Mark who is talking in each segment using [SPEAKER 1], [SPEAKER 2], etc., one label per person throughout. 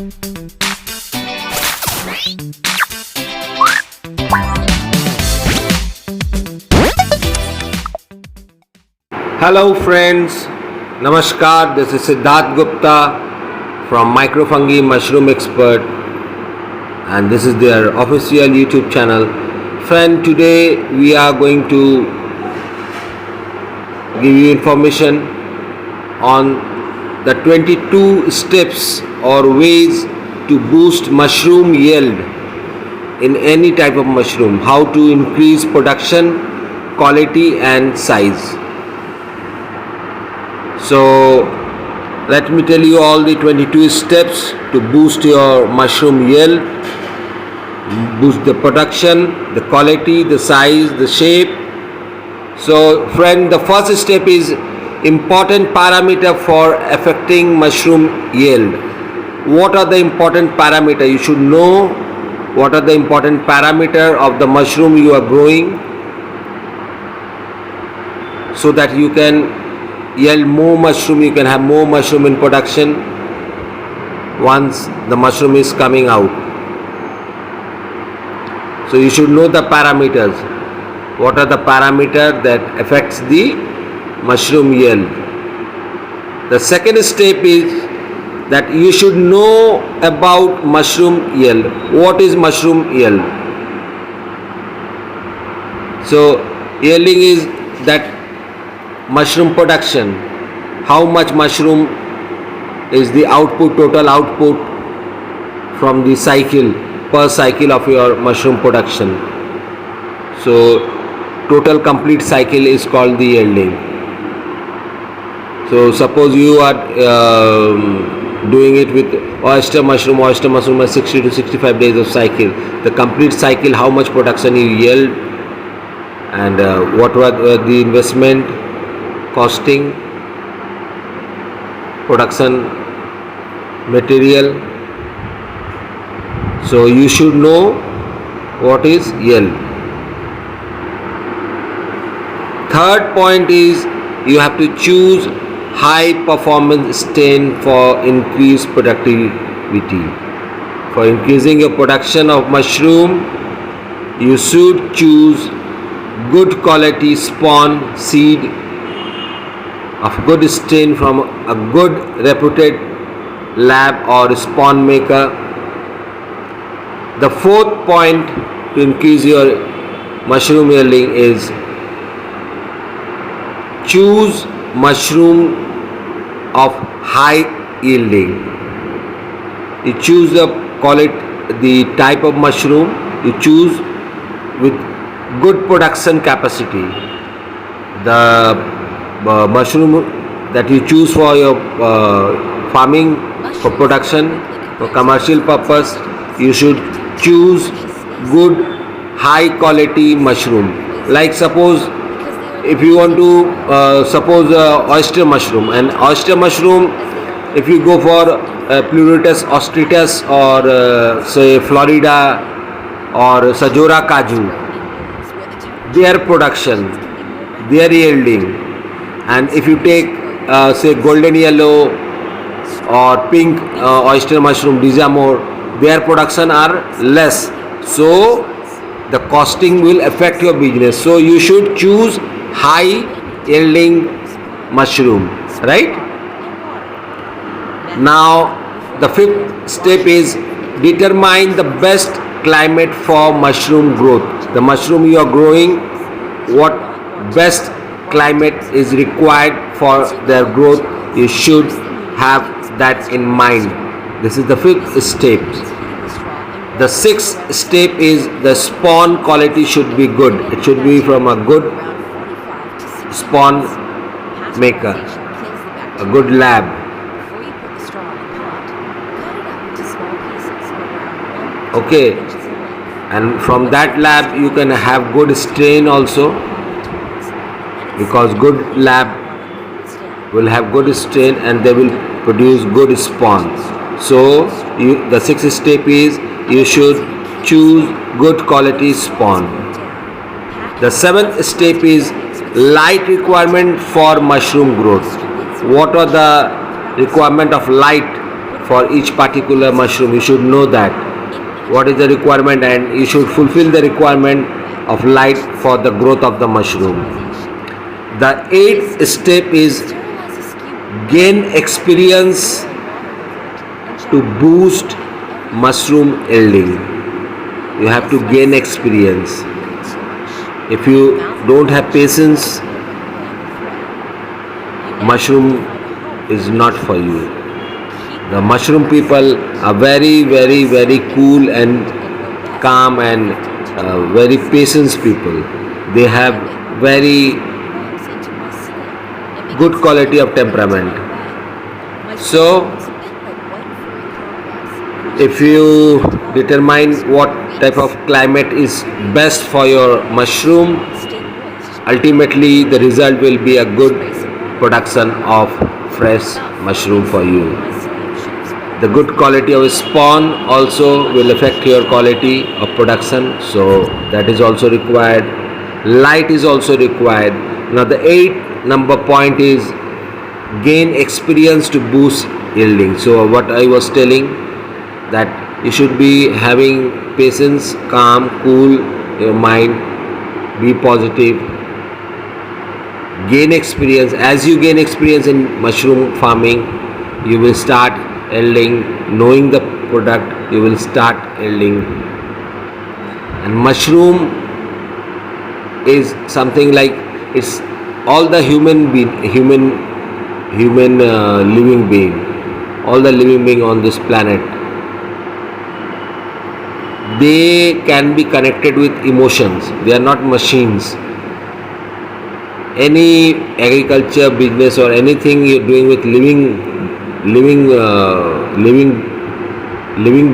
[SPEAKER 1] Hello friends, Namaskar, this is Siddharth Gupta from Microfungi Mushroom Expert, and this is their official YouTube channel. Friend, today we are going to give you information on the 22 steps or ways to boost mushroom yield in any type of mushroom, how to increase production, quality and size. So let me tell you all the 22 steps to boost your mushroom yield, boost the production, the quality, the size, the shape. So friend, the first step is important parameter for affecting mushroom yield. What are the important parameter? You should know what are the important parameter of the mushroom you are growing, so that you can yield more mushroom, you can have more mushroom in production once the mushroom is coming out. So you should know the parameters. What are the parameters that affects the mushroom yield? The second step is that you should know about mushroom yield. What is mushroom yield? So yielding is that mushroom production, how much mushroom is the output, total output from the cycle, per cycle of your mushroom production. So total complete cycle is called the yielding. So suppose you are doing it with oyster mushroom has 60 to 65 days of cycle. The complete cycle, how much production you yield, and what was the investment, costing, production material. So you should know what is yield. Third point is you have to choose high performance strain for increased productivity. For increasing your production of mushroom, you should choose good quality spawn seed of good strain from a good reputed lab or spawn maker. The fourth point to increase your mushroom yielding is choose mushroom of high yielding. You choose the type of mushroom you choose with good production capacity. The mushroom that you choose for your farming, for production, for commercial purpose, you should choose good high quality mushroom. Like suppose if you want to suppose oyster mushroom, and oyster mushroom, if you go for Pleurotus ostritus or say Florida or Sajora Kaju, their production, their yielding, and if you take say golden yellow or pink oyster mushroom, Dizamore, their production are less. So the costing will affect your business. So you should choose high yielding mushroom, right? Now the fifth step is determine the best climate for mushroom growth. The mushroom you are growing, what best climate is required for their growth, you should have that in mind. This is the fifth step. The sixth step is the spawn quality should be good. It should be from a good spawn maker, a good lab. Okay, and from that lab you can have good strain also, because good lab will have good strain and they will produce good spawn. So the sixth step is you should choose good quality spawn. The seventh step is light requirement for mushroom growth. What are the requirement of light for each particular mushroom. You should know that what is the requirement, and you should fulfill the requirement of light for the growth of the mushroom. The eighth step is gain experience to boost mushroom yielding. You have to gain experience. If you don't have patience, mushroom is not for you. The mushroom people are very cool and calm and very patient people. They have very good quality of temperament. So if you determine what type of climate is best for your mushroom, ultimately the result will be a good production of fresh mushroom for you. The good quality of spawn also will affect your quality of production, so that is also required. Light is also required. Now the eighth number point is gain experience to boost yielding. So what I was telling, that you should be having patience, calm, cool your mind, be positive, gain experience. As you gain experience in mushroom farming, you will start yielding. Knowing the product, you will start yielding. And mushroom is something like, it's all the living being, all the living being on this planet, they can be connected with emotions. They are not machines. Any agriculture business or anything you're doing with living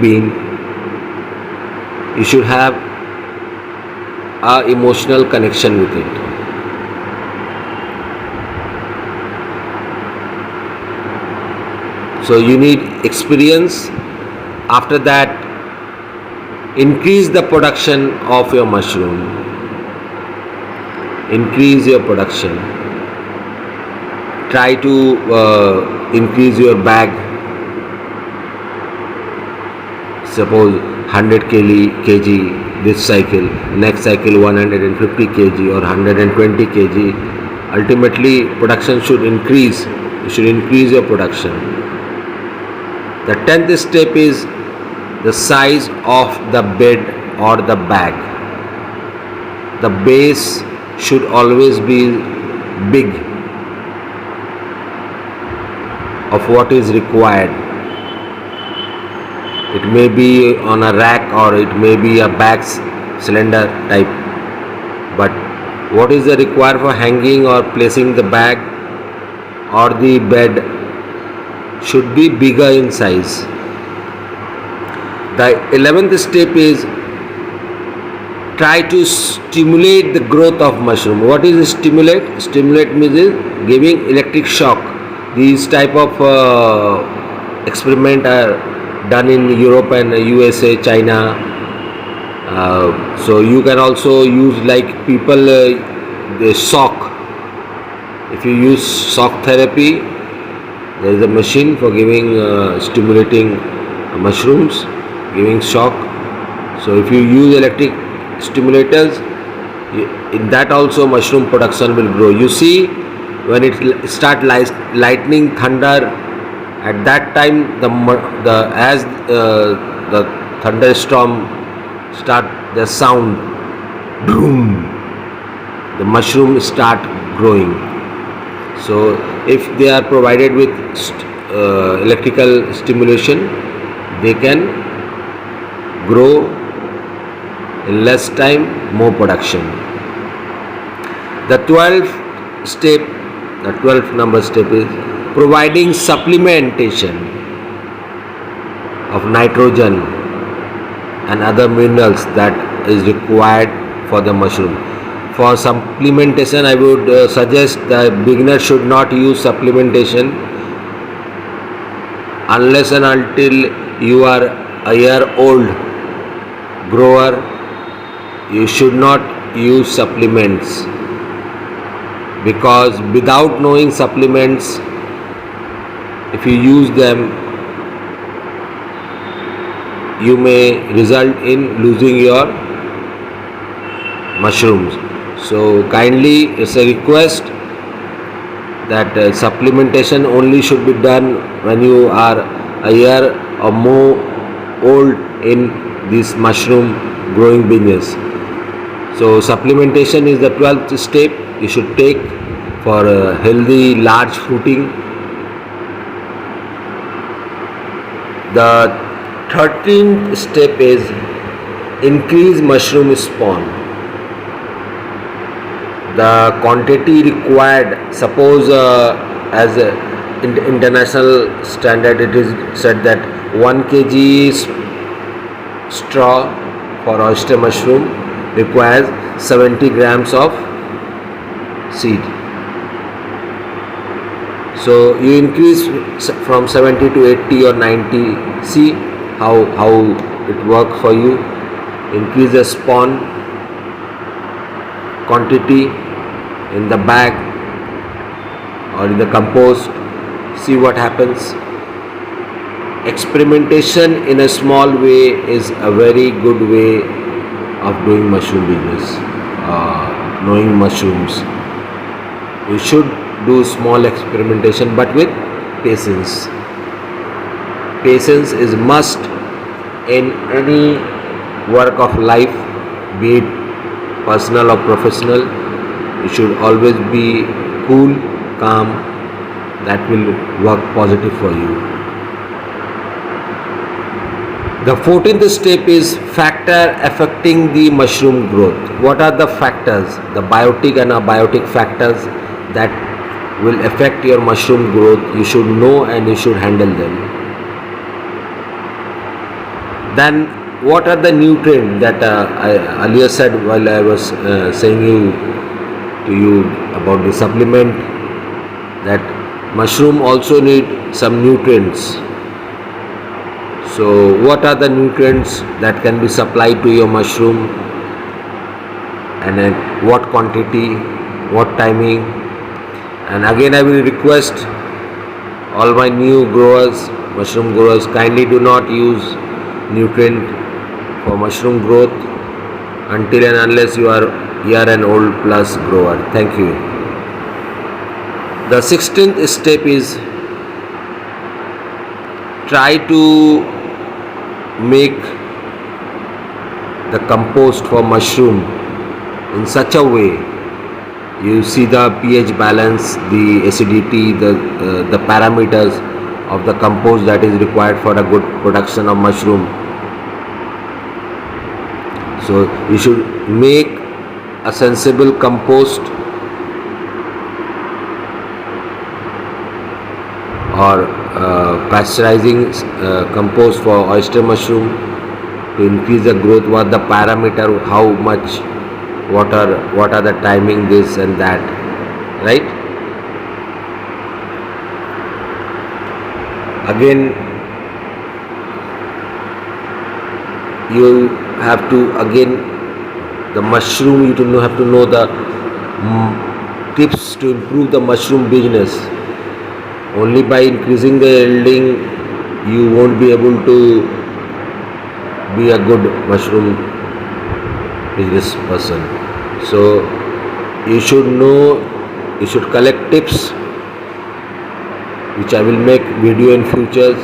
[SPEAKER 1] being, you should have a emotional connection with it. So you need experience. After that, increase the production of your mushroom. Increase your production. Try to increase your bag. Suppose 100 kg this cycle, next cycle 150 kg or 120 kg. Ultimately, production should increase. You should increase your production. The 10th step is the size of the bed or the bag. The base should always be big of what is required. It may be on a rack or it may be a bag cylinder type, but what is the required for hanging or placing the bag or the bed should be bigger in size. The 11th step is try to stimulate the growth of mushroom. What is stimulate? Stimulate means giving electric shock. These type of experiment are done in Europe and USA, China. So you can also use, like people the shock. If you use shock therapy, there is a machine for giving stimulating mushrooms, giving shock. So if you use electric stimulators, in that also mushroom production will grow. You see, when it start lightning, thunder, at that time as the thunderstorm start, the sound, boom, the mushroom start growing. So if they are provided with electrical stimulation, they can grow in less time, more production. The 12th number step is providing supplementation of nitrogen and other minerals that is required for the mushroom. For supplementation, I would suggest the beginner should not use supplementation unless and until you are a year old grower. You should not use supplements, because without knowing supplements, if you use them, you may result in losing your mushrooms. So kindly, it's a request that supplementation only should be done when you are a year or more old in this mushroom growing business. So supplementation is the 12th step you should take for a healthy large fruiting. The 13th step is increase mushroom spawn. The quantity required, suppose as a international standard it is said that 1 kg straw for oyster mushroom requires 70 grams of seed. So you increase from 70 to 80 or 90, see how it works for you. Increase the spawn quantity in the bag or in the compost, see what happens. Experimentation in a small way is a very good way of doing mushroom business, knowing mushrooms. You should do small experimentation but with patience. Patience is must in any work of life, be it personal or professional. You should always be cool, calm. That will work positive for you. The 14th step is factor affecting the mushroom growth. What are the factors, the biotic and abiotic factors that will affect your mushroom growth? You should know and you should handle them. Then what are the nutrients that I earlier said while I was saying to you about the supplement, that mushroom also need some nutrients. So what are the nutrients that can be supplied to your mushroom, and at what quantity, what timing? And again I will request all my new growers, mushroom growers, kindly do not use nutrient for mushroom growth until and unless you are year and old plus grower. Thank you. The 16th step is try to make the compost for mushroom in such a way. You see the pH balance, the acidity, the parameters of the compost that is required for a good production of mushroom. So you should make a sensible compost or pasteurizing compost for oyster mushroom to increase the growth. What the parameter, how much water, what are the timing, this and that, right? Again you have to, the mushroom, you have to know the tips to improve the mushroom business. Only by increasing the yielding you won't be able to be a good mushroom business person. So you should know, you should collect tips, which I will make video in futures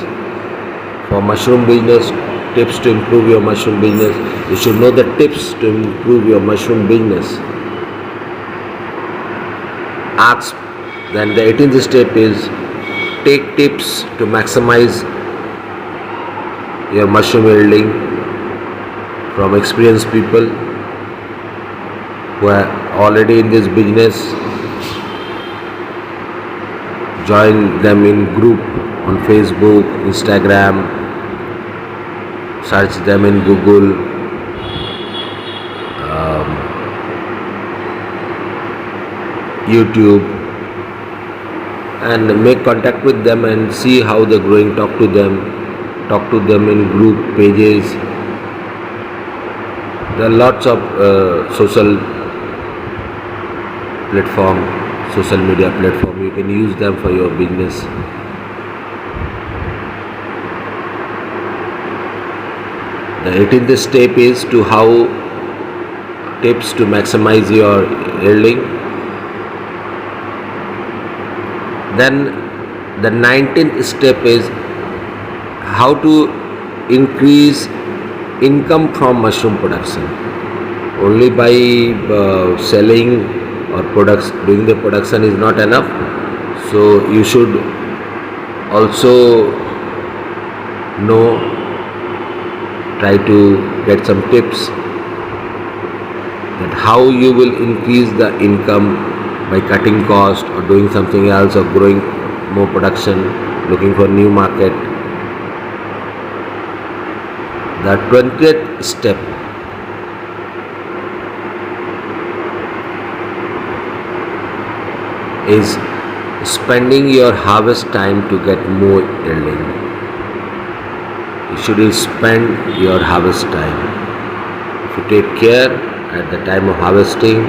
[SPEAKER 1] for mushroom business, tips to improve your mushroom business. You should know the tips to improve your mushroom business. Ask. Then the 18th step is take tips to maximize your mushroom yielding from experienced people who are already in this business. Join them in group on Facebook, Instagram, search them in Google, YouTube, and make contact with them and see how they're growing. Talk to them in group pages. There are lots of social media platform. You can use them for your business. The 18th step is to how tips to maximize your yielding. Then the 19th step is how to increase income from mushroom production. Only by selling or products doing the production is not enough. So you should also know, try to get some tips that how you will increase the income by cutting cost or doing something else or growing more production, looking for new market. The 20th step is spending your harvest time to get more yielding. You should spend your harvest time. If you take care at the time of harvesting,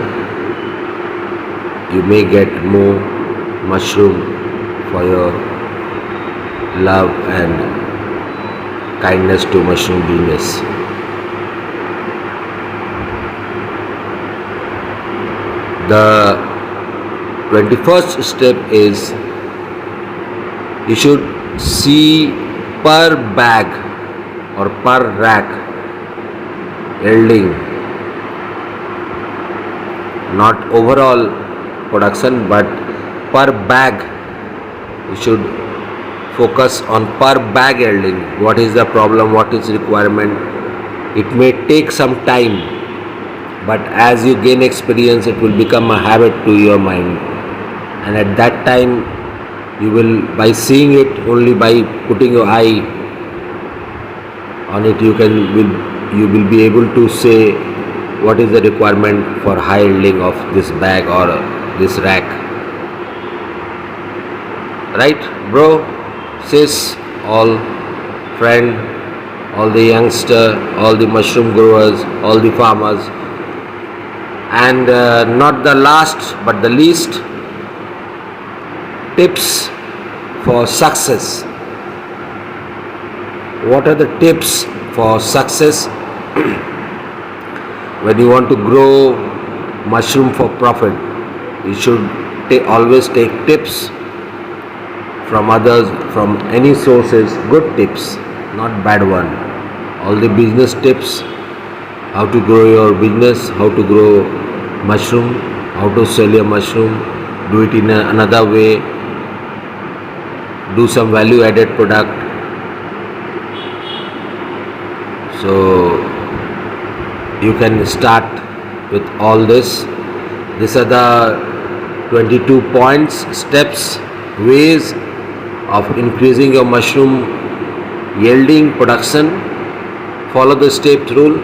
[SPEAKER 1] you may get more mushroom for your love and kindness to mushroom business. The 21st step is you should see per bag or per rack yielding, not overall production but per bag. You should focus on per bag yielding. What is the problem, what is requirement. It may take some time, but as you gain experience it will become a habit to your mind, and at that time you will, by seeing it, only by putting your eye on it, you will be able to say what is the requirement for high yielding of this bag or this rack. Right, bro, sis, all friend, all the youngster, all the mushroom growers, all the farmers, and not the last but the least, tips for success. What are the tips for success when you want to grow mushroom for profit? You should always take tips from others, from any sources, good tips, not bad one. All the business tips, how to grow your business, how to grow mushroom, how to sell your mushroom, do it in another way, do some value added product. So you can start with all this. These are the 22 points, steps, ways of increasing your mushroom yielding production. Follow the steps rule.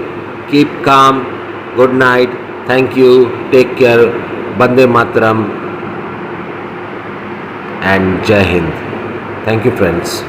[SPEAKER 1] Keep calm. Good night. Thank you. Take care. Bande Mataram and Jai Hind. Thank you, friends.